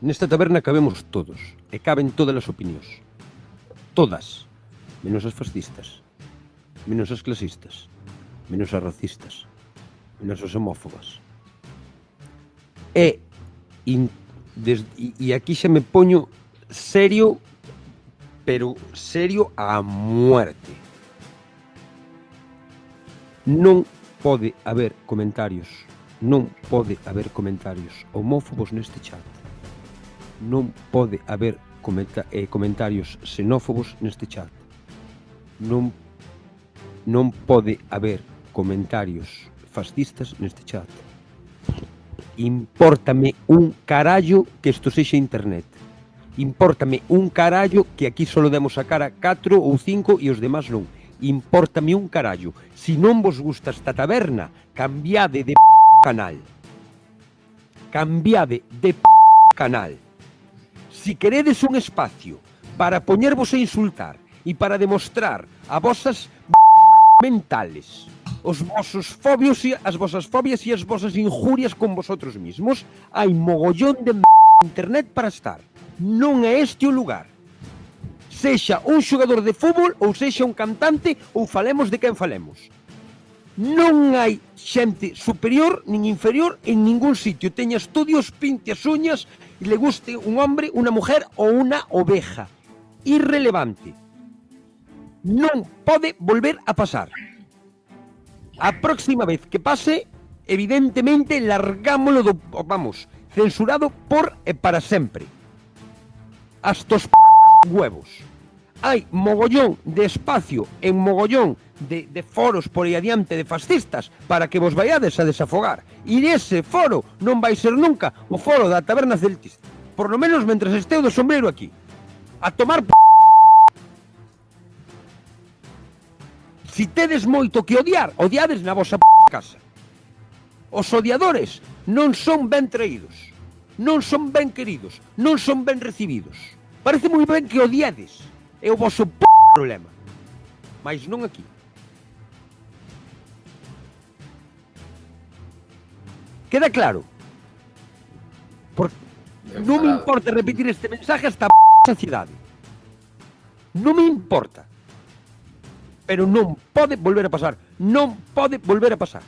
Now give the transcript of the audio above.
Nesta taberna cabemos todos, e caben todas as opinións. Todas. Menos as fascistas. Menos as clasistas. Menos as racistas. Menos as homófobas. E aquí xa me poño serio, pero serio a muerte. Non pode haber comentarios homófobos neste chat. Non pode haber comentarios xenófobos neste chat. Non pode haber comentarios fascistas neste chat. Impórtame un carallo que isto sexa internet. Impórtame un carallo que aquí só demos a cara 4 ou 5 e os demás non. Impórtame un carallo. Si non vos gusta esta taberna, cambiade de canal. Cambiade de canal. Si queredes un espacio para poñervos a insultar e para demostrar a vosas mentales, os vosos fobios e as vosas fobias e as vosas injurias con vosotros mismos, hai mogollón de internet para estar. Non é este o lugar. Sexa un xogador de fútbol ou sexa un cantante ou falemos de quen falemos. Non hai xente superior nin inferior en ningún sitio. Teña estudios, pinte as uñas e le guste un hombre, unha mujer ou unha oveja. Irrelevante. Non pode volver a pasar. A próxima vez que pase, evidentemente, largámolo censurado por e para sempre. Hasta os huevos. Hai mogollón de espacio en mogollón de foros por aí adiante de fascistas para que vos vaiades a desafogar. E ese foro non vai ser nunca o foro da taberna celtista. Por lo menos mentres este o do sombreiro aquí. A tomar Si tedes moito que odiar, odiades na vosa casa. Os odiadores non son ben traídos, non son ben queridos, non son ben recibidos. Parece moi ben que odiades. É o voso problema. Mas non aquí. Queda claro? Non me importa repetir este mensaje hasta a saciedade. Non me importa. Pero non pode volver a pasar. Non pode volver a pasar.